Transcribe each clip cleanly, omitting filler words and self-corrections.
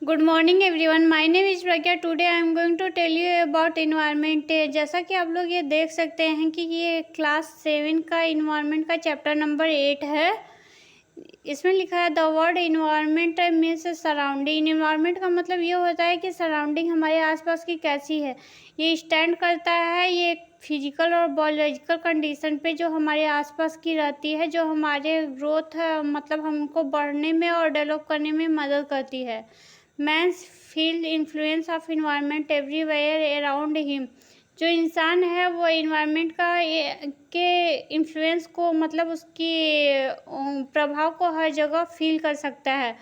Good morning everyone, my name is Pragya. Today I am going to tell you about environment. जैसा कि आप लोग ये देख सकते हैं कि ये क्लास 7 का इन्वायरमेंट का चैप्टर नंबर 8 है। इसमें लिखा है the word environment means surrounding. Environment का मतलब ये होता है कि सराउंडिंग हमारे आसपास की कैसी है। ये स्टैंड करता है ये फिजिकल और बायोलॉजिकल कंडीशन पे जो हमारे आसपास की रहती है, जो हमारे ग्रोथ मतलब हमको बढ़ने में और डेवलप करने में मदद करती है। Man's feel influence of environment everywhere around him. जो इंसान है वो इन्वायरमेंट का के इन्फ्लुएंस को मतलब उसकी प्रभाव को हर जगह फील कर सकता है।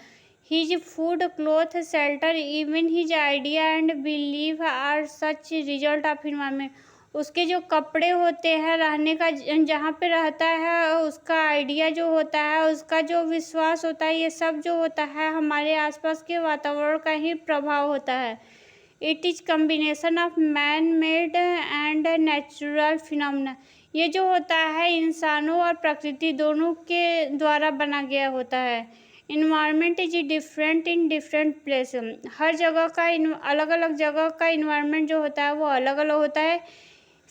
His food, cloth, shelter, even his idea and believe are such result of environment. उसके जो कपड़े होते हैं, रहने का जहाँ पे रहता है, उसका आइडिया जो होता है, उसका जो विश्वास होता है, ये सब जो होता है हमारे आसपास के वातावरण का ही प्रभाव होता है। It is combination of man made and natural phenomena. ये जो होता है इंसानों और प्रकृति दोनों के द्वारा बना गया होता है। Environment is different in different place. हर जगह का अलग अलग जगह का इन्वायरमेंट जो होता है वो अलग अलग होता है।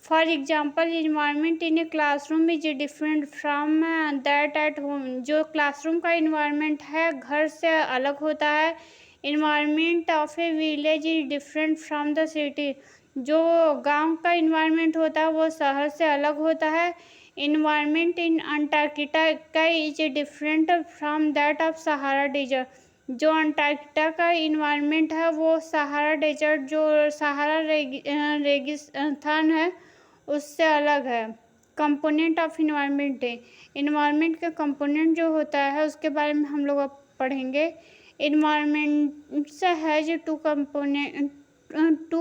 For example, environment in a classroom is different from that at home. जो क्लासरूम का इन्वायरमेंट है घर से अलग होता है। Environment of A village is different from the city. जो गांव का इन्वायरमेंट होता है वो शहर से अलग होता है। Environment in Antarctica is different from that of Sahara desert. जो अंटार्कटिका का इन्वायरमेंट है वो सहारा डेजर्ट, जो सहारा रेगिस्तान है, उससे अलग है। कंपोनेंट ऑफ इन्वायरमेंट है। इन्वायरमेंट का कंपोनेंट जो होता है उसके बारे में हम लोग अब पढ़ेंगे। Environment has two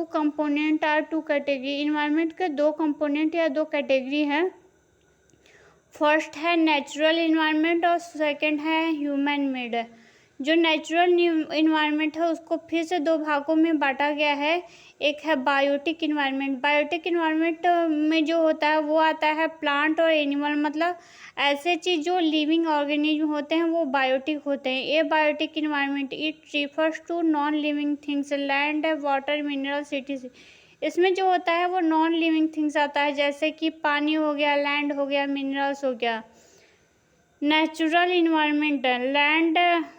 component or two category. Environment के दो कंपोनेंट या दो कैटेगरी हैं। फर्स्ट है नेचुरल इन्वायरमेंट और सेकंड है ह्यूमन मेड। जो नेचुरल इन्वायरमेंट है उसको फिर से दो भागों में बांटा गया है। एक है बायोटिक इन्वायरमेंट। बायोटिक इन्वायरमेंट में जो होता है वो आता है प्लांट और एनिमल, मतलब ऐसे चीज़ जो लिविंग ऑर्गेनिज्म होते हैं वो बायोटिक होते हैं। ये biotic environment it refers to non living things, land, water, mineral, cities. इसमें जो होता है वो नॉन लिविंग थिंग्स आता है, जैसे कि पानी हो गया, लैंड हो गया, मिनरल्स हो गया। Natural environment, land,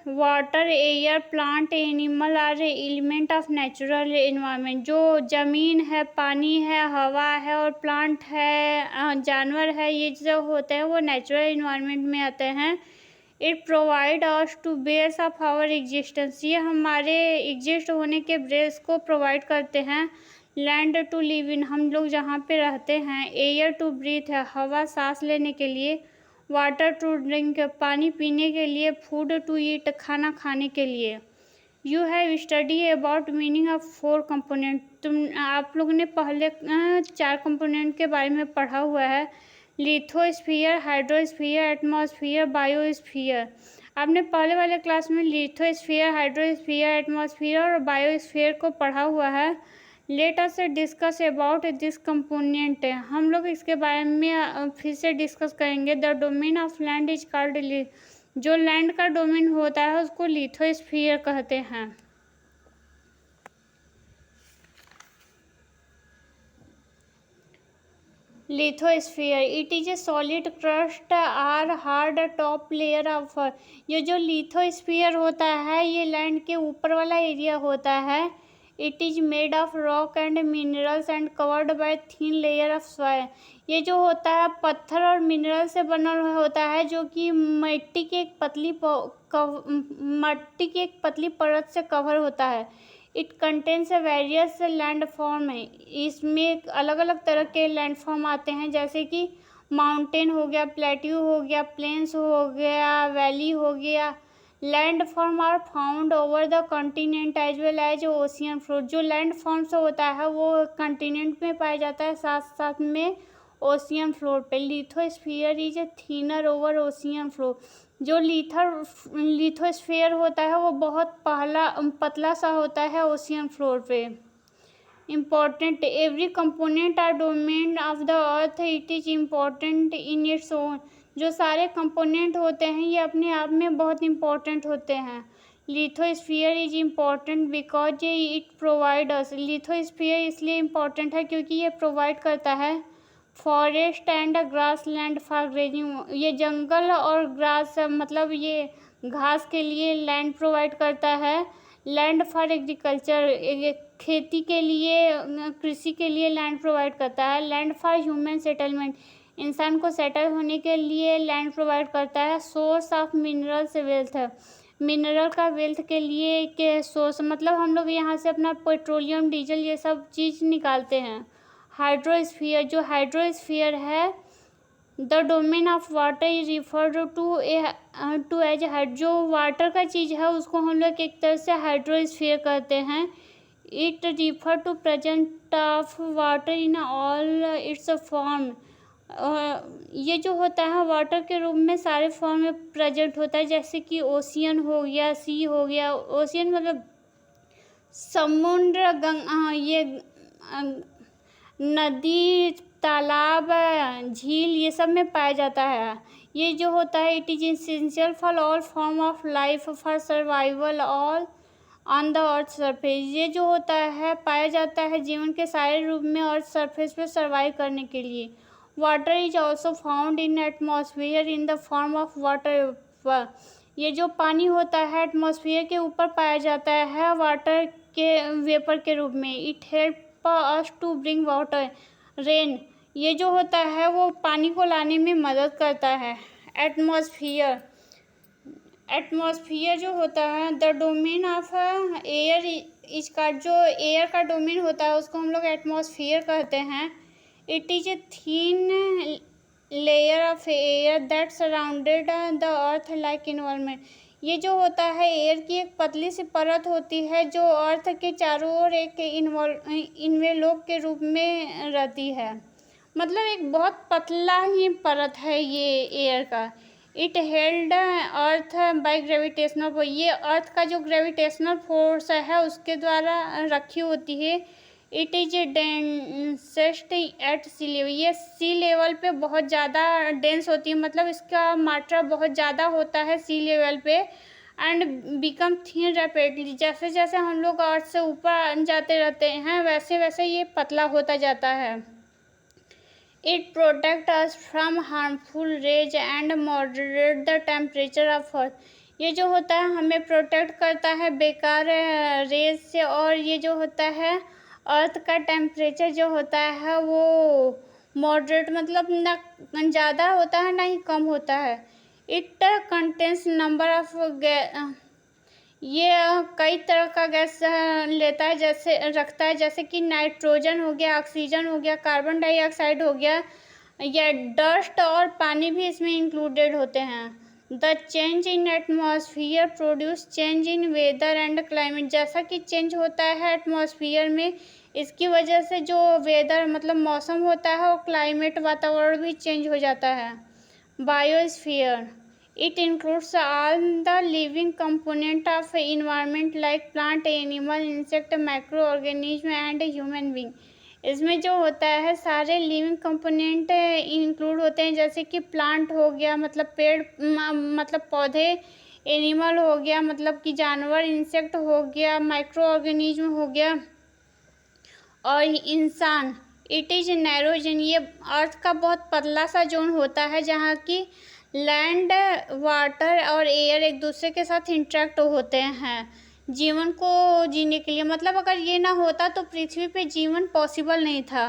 water, air, plant, animal are element of natural environment. जो ज़मीन है, पानी है, हवा है और प्लांट है, जानवर है, ये जो होते हैं वो नेचुरल इन्वायरमेंट में आते हैं। It provide us to base of our existence. ये हमारे एग्जिस्ट होने के बेस को प्रोवाइड करते हैं। लैंड टू लिव इन, हम लोग जहाँ पे रहते हैं। एयर टू ब्रीथ है, हवा सांस लेने के लिए। वाटर टू ड्रिंक, पानी पीने के लिए। फूड टू ईट, खाना खाने के लिए। You have study about meaning of 4 component. आप लोगों ने पहले 4 कंपोनेंट के बारे में पढ़ा हुआ है। Lithosphere, hydrosphere, atmosphere, biosphere. आपने पहले वाले क्लास में लिथोस्फीयर, हाइड्रोस्फीयर, एटमॉस्फेयर और बायोस्फीयर को पढ़ा हुआ है। Let us discuss about this component. हम लोग इसके बारे में फिर से डिस्कस करेंगे। The domain of land is called. जो लैंड का डोमेन होता है उसको लिथोस्फीयर कहते हैं। Lithosphere it is a solid crust or hard top layer of. ये जो लिथोस्फीयर होता है ये लैंड के ऊपर वाला एरिया होता है। It is made of rock and minerals and covered by thin layer of soil. ये जो होता है पत्थर और मिनरल से बना होता है, जो कि मिट्टी की एक पतली परत से कवर होता है। It contains various land form है। इसमें अलग अलग तरह के लैंड फॉर्म आते हैं, जैसे कि माउंटेन हो गया, प्लेट्यू हो गया, प्लेन्स हो गया, वैली हो गया। Land form are found over the continent as well as ocean floor. जो लैंड फॉर्म से होता है वो कॉन्टिनेंट में पाया जाता है, साथ साथ में ओशियन फ्लोर पे। Lithosphere is thinner over ocean floor. जो लिथोस्फीयर होता है वो बहुत पतला सा होता है ओशियन फ्लोर पे। Important, every component or domain of the earth, it is important in its own. जो सारे कंपोनेंट होते हैं ये अपने आप में बहुत इम्पॉर्टेंट होते हैं। Lithosphere is important because it provide us, lithosphere इसलिए इम्पॉर्टेंट है क्योंकि ये प्रोवाइड करता है forest and grass land for grazing, ये जंगल और ग्रास मतलब ये घास के लिए लैंड प्रोवाइड करता है। लैंड फॉर एग्रीकल्चर, खेती के लिए कृषि के लिए लैंड प्रोवाइड करता है। लैंड फॉर ह्यूमन सेटलमेंट, इंसान को सेटल होने के लिए लैंड प्रोवाइड करता है। Source of minerals wealth, mineral का वेल्थ के लिए के सोर्स मतलब हम लोग यहाँ से अपना पेट्रोलियम डीजल ये सब चीज़ निकालते हैं। हाइड्रोस्फीयर, जो हाइड्रोस्फीयर है the domain of water is referred to as hide, जो वाटर का चीज़ है उसको हम लोग एक तरह से हाइड्रोस्फीयर कहते हैं। It refer to present of water in all its form, ये जो होता है वाटर के रूप में सारे फॉर्म में प्रेजेंट होता है, जैसे कि ओशियन हो गया, सी हो गया। ओशियन मतलब समुद्र, ये नदी, तालाब, झील ये सब में पाया जाता है। ये जो होता है it is essential for all form of life for survival all on the earth surface, ये जो होता है पाया जाता है जीवन के सारे रूप में अर्थ सरफेस पे सर्वाइव करने के लिए। Water is also found in atmosphere in the form of water, ये जो पानी होता है एटमॉस्फेयर के ऊपर पाया जाता है वाटर के वेपर के रूप में। It help us to bring water rain, ये जो होता है वो पानी को लाने में मदद करता है। एटमॉस्फेयर, एटमॉस्फेयर जो होता है द डोमेन ऑफ एयर, इसका जो एयर का डोमेन होता है उसको हम लोग एटमॉस्फेयर कहते हैं। It is A thin layer of air that surrounded the earth like environment, ये जो होता है एयर की एक पतली सी परत होती है जो अर्थ के चारों ओर एक इन्वेलोप के रूप में रहती है, मतलब एक बहुत पतला ही परत है ये एयर का। It held earth by gravitational, ये अर्थ का जो ग्रेविटेशनल फोर्स है उसके द्वारा रखी होती है। It is densest at sea level, ये सी लेवल पे बहुत ज़्यादा डेंस होती है, मतलब इसका मात्रा बहुत ज़्यादा होता है सी लेवल पे। एंड बिकम थिन रैपिडली, जैसे जैसे हम लोग अर्थ से ऊपर जाते रहते हैं वैसे वैसे ये पतला होता जाता है। It protect us from harmful rays and moderate the temperature of earth, ये जो होता है हमें प्रोटेक्ट करता है बेकार रेज से, और ये जो होता है अर्थ का टेम्परेचर जो होता है वो मॉडरेट मतलब ना ज़्यादा होता है ना ही कम होता है। इट कंटेन्स नंबर ऑफ, ये कई तरह का गैस लेता है जैसे रखता है, जैसे कि नाइट्रोजन हो गया, ऑक्सीजन हो गया, कार्बन डाइऑक्साइड हो गया, या डस्ट और पानी भी इसमें इंक्लूडेड होते हैं। The change in atmosphere produce change in weather and climate, जैसा कि चेंज होता है एटमॉस्फेयर में इसकी वजह से जो वेदर मतलब मौसम होता है और क्लाइमेट वातावरण भी चेंज हो जाता है। Biosphere, it includes all the living component of environment like plant, animal, insect, microorganism and human being, इसमें जो होता है सारे लिविंग कंपोनेंट इंक्लूड होते हैं, जैसे कि प्लांट हो गया मतलब पेड़ मतलब पौधे, एनिमल हो गया मतलब कि जानवर, इंसेक्ट हो गया, माइक्रो ऑर्गेनिज्म हो गया और इंसान। इट इज नैरो जोन, ये अर्थ का बहुत पतला सा जोन होता है जहाँ की लैंड, वाटर और एयर एक दूसरे के साथ इंटरेक्ट होते हैं जीवन को जीने के लिए, मतलब अगर ये ना होता तो पृथ्वी पे जीवन पॉसिबल नहीं था।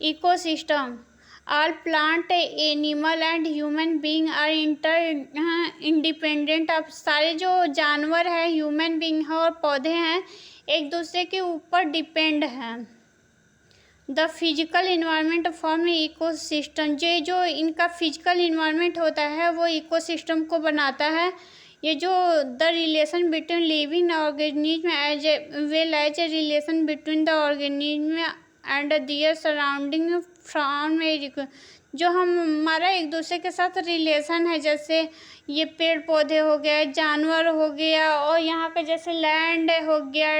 Ecosystem, all plant, animal and human being are independent of, सारे जो जानवर हैं, ह्यूमन बीइंग हैं और पौधे हैं एक दूसरे के ऊपर डिपेंड हैं। The physical environment form ecosystem, जो इनका फिजिकल इन्वायरमेंट होता है वो इकोसिस्टम को बनाता है। ये जो the relation between living organism as well as a relation between the organism and their surrounding from, जो हमारा एक दूसरे के साथ रिलेशन है, जैसे ये पेड़ पौधे हो गए, जानवर हो गया और यहाँ का जैसे लैंड हो गया,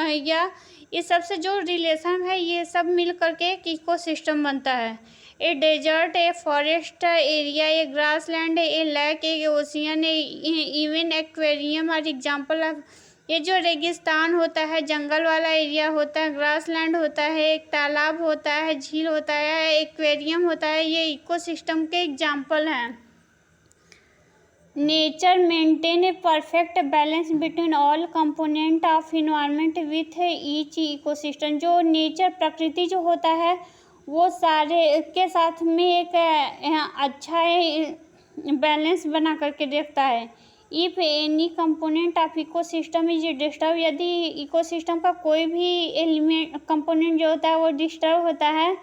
या इस सब से जो रिलेशन है ये सब मिल करके एक इकोसिस्टम बनता है। A desert, a forest area, a grassland, a lake, a ocean, even aquarium are example of. ये जो रेगिस्तान होता है, जंगल वाला एरिया होता है, ग्रासलैंड होता है, एक तालाब होता है, झील होता है, एक्वेरियम होता है, ये इकोसिस्टम के एग्जाम्पल हैं। Nature maintain a perfect balance between all component of environment with each ecosystem. जो नेचर प्रकृति जो होता है वो सारे के साथ में एक अच्छा बैलेंस बना करके रखता है। If any component of ecosystem is disturb, यदि इकोसिस्टम का कोई भी एलिमेंट कंपोनेंट जो होता है वो डिस्टर्ब होता है,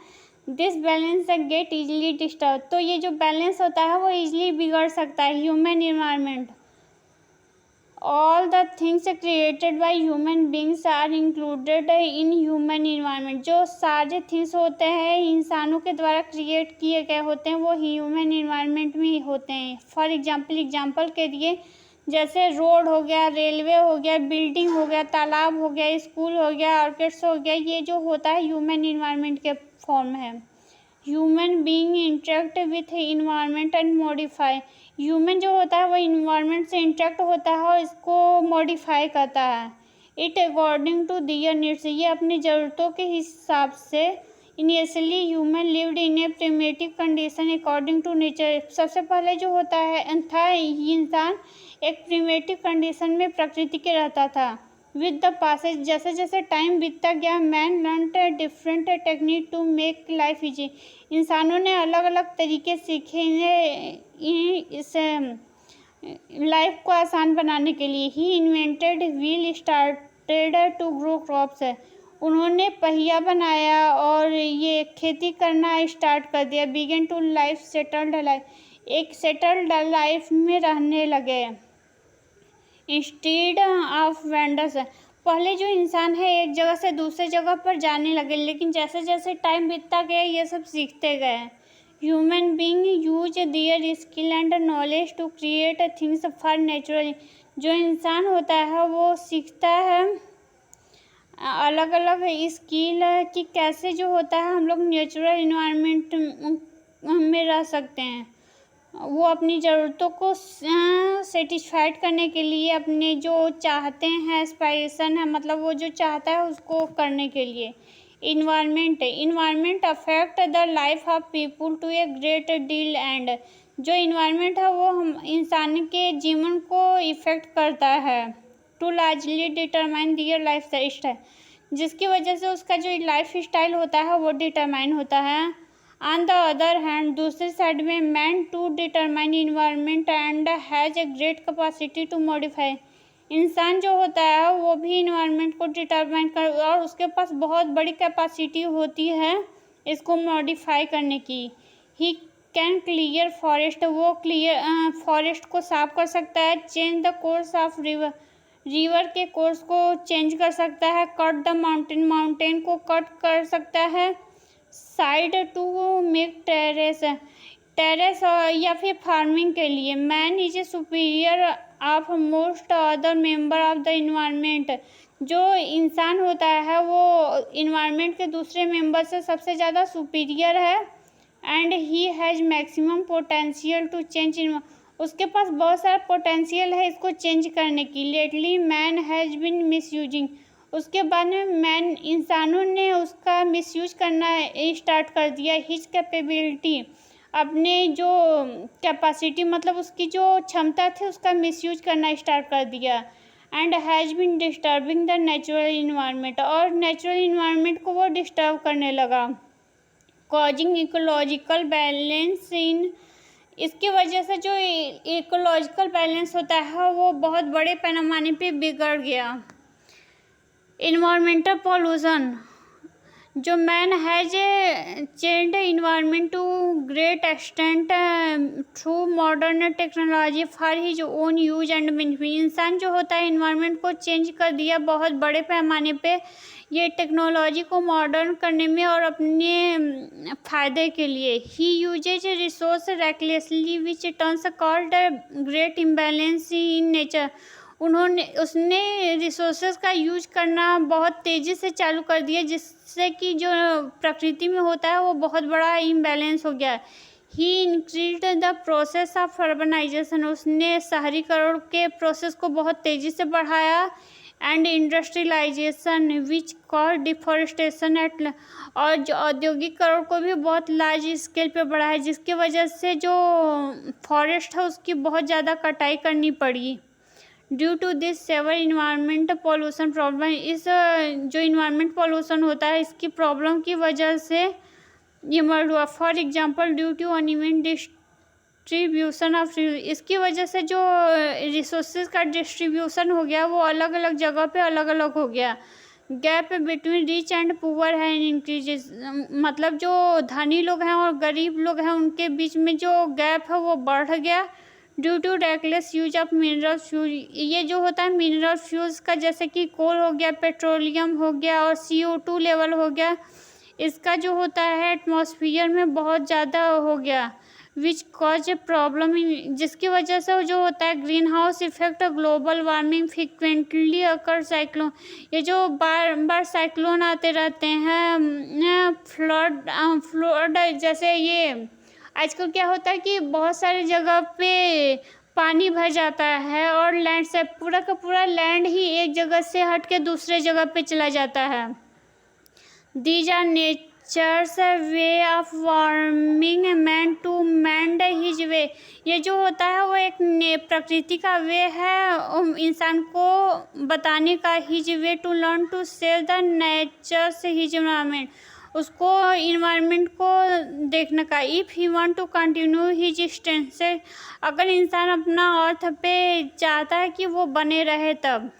this balance get easily disturb, तो ये जो बैलेंस होता है वो इजली बिगड़ सकता है। Human environment, all the things created by human beings are included in human environment. जो सारे थिंग्स होते हैं इंसानों के द्वारा क्रिएट किए गए होते हैं वो ह्यूमन इन्वायरमेंट में ही होते हैं। फॉर एग्जाम्पल के लिए जैसे रोड हो गया, रेलवे हो गया, बिल्डिंग हो गया, तालाब हो गया, स्कूल हो गया, ऑर्किड्स हो गया, ये जो होता है ह्यूमन इन्वायरमेंट के फॉर्म है। Human being interact with environment and modify, human जो होता है वो इन्वायरमेंट से इंटरेक्ट होता है और इसको मॉडिफाई करता है। It according to their needs, ये अपनी ज़रूरतों के हिसाब से। Initially human lived in a primitive condition according to nature, सबसे पहले जो होता है था इंसान एक प्रिमेटिव कंडीशन में प्रकृति के रहता था। विद द पासेज, जैसे जैसे टाइम बीतता गया, man learn different technique to make life easy, इंसानों ने अलग अलग तरीके सीखे इस लाइफ को आसान बनाने के लिए। He invented wheel, started to grow crops, उन्होंने पहिया बनाया और ये खेती करना स्टार्ट कर दिया। Begin to life settled life, एक सेटल्ड लाइफ में रहने लगे। इंस्टीड ऑफ वेंडर्स, पहले जो इंसान है एक जगह से दूसरे जगह पर जाने लगे, लेकिन जैसे जैसे टाइम बीतता गया ये सब सीखते गए। Human being use their skill and knowledge to create things for natural, जो इंसान होता है वो सीखता है अलग अलग स्किल कि कैसे जो होता है हम लोग नेचुरल इन्वायरमेंट में रह सकते हैं। वो अपनी ज़रूरतों को सेटिस्फाइड करने के लिए अपने जो चाहते हैं एस्पायरेशन है, मतलब वो जो चाहता है उसको करने के लिए। Environment affect the life of people to a great deal and, जो इन्वायरमेंट है वो हम इंसान के जीवन को इफ़ेक्ट करता है। To largely determine their life style, जिसकी वजह से उसका जो लाइफ स्टाइल होता है वो डिटरमाइन होता है। ऑन द अदर हैंड, दूसरी साइड में man to determine environment and has a great capacity to modify, इंसान जो होता है वो भी इन्वायरमेंट को डिटरमाइन कर और उसके पास बहुत बड़ी कैपेसिटी होती है इसको मॉडिफाई करने की। ही कैन क्लियर फॉरेस्ट, वो फॉरेस्ट को साफ कर सकता है। Change the course of river के कोर्स को चेंज कर सकता है। कट द माउंटेन को कट कर सकता है। साइड टू मेक टेरेस या फिर फार्मिंग के लिए। Man is a superior of most other member of the environment, जो इंसान होता है वो इन्वायरमेंट के दूसरे मेंबर से सबसे ज़्यादा सुपीरियर है। And he has maximum potential to change, उसके पास बहुत सारा पोटेंशियल है इसको चेंज करने की। Lately man has been misusing, उसके बाद में मैन इंसानों ने उसका मिसयूज करना स्टार्ट कर दिया। हिज कैपेबिलिटी, अपने जो कैपेसिटी मतलब उसकी जो क्षमता थी उसका मिसयूज करना स्टार्ट कर दिया। And has been disturbing the natural environment, और नेचुरल इन्वायरमेंट को वो डिस्टर्ब करने लगा। कॉजिंग इकोलॉजिकल बैलेंस इन, इसकी वजह से जो इकोलॉजिकल बैलेंस होता है वो बहुत बड़े पैमाने पे बिगड़ गया। इन्वायरमेंटल पॉल्यूशन, जो man has changed environment to great extent through modern technology for his own use and benefit, इंसान जो होता है इन्वायरमेंट को चेंज कर दिया बहुत बड़े पैमाने पे ये टेक्नोलॉजी को मॉडर्न करने में और अपने फ़ायदे के लिए। He uses resource recklessly which turns called great imbalance in nature, उसने रिसोर्सेज का यूज करना बहुत तेज़ी से चालू कर दिया, जिससे कि जो प्रकृति में होता है वो बहुत बड़ा इम्बैलेंस हो गया। He increased the process of urbanisation, उसने शहरीकरण के प्रोसेस को बहुत तेज़ी से बढ़ाया। And industrialisation which cause deforestation at, और जो औद्योगिकरण को भी बहुत लार्ज स्केल पे बढ़ा है, जिसकी वजह से जो फॉरेस्ट है उसकी बहुत ज़्यादा कटाई करनी पड़ी। Due to this severe environment pollution problem, इस जो इन्वायरमेंट पॉल्यूशन होता है इसकी प्रॉब्लम की वजह से ये मर्ड हुआ। For example due to uneven distribution of, इसकी वजह से जो रिसोर्सेज का डिस्ट्रीब्यूशन हो गया वो अलग अलग जगह पे अलग अलग हो गया। Gap between rich and poor है इंक्रीजेस, मतलब जो धनी लोग हैं और गरीब लोग हैं उनके बीच में जो गैप है वो बढ़ गया। Due to reckless use of mineral fuel, ये जो होता है मिनरल फ्यूल्स का, जैसे कि कोल हो गया, पेट्रोलियम हो गया और CO2 लेवल हो गया, इसका जो होता है एटमॉस्फेयर में बहुत ज़्यादा हो गया। Which cause a problem in, जिसकी वजह से जो होता है greenhouse effect, global warming, frequently occur cyclone, ये जो बार बार साइक्लोन आते रहते हैं, फ्लड जैसे ये आजकल क्या होता है कि बहुत सारी जगह पे पानी भर जाता है और लैंड से पूरा का पूरा लैंड ही एक जगह से हट के दूसरे जगह पे चला जाता है। These are nature's way of warming man to mend his way, ये जो होता है वो एक प्रकृति का वे है इंसान को बताने का, his way to learn to save the nature's his environment, उसको इन्वायरमेंट को देखने का। If he want to continue his stance, अगर इंसान अपना अर्थ पे चाहता है कि वो बने रहे तब।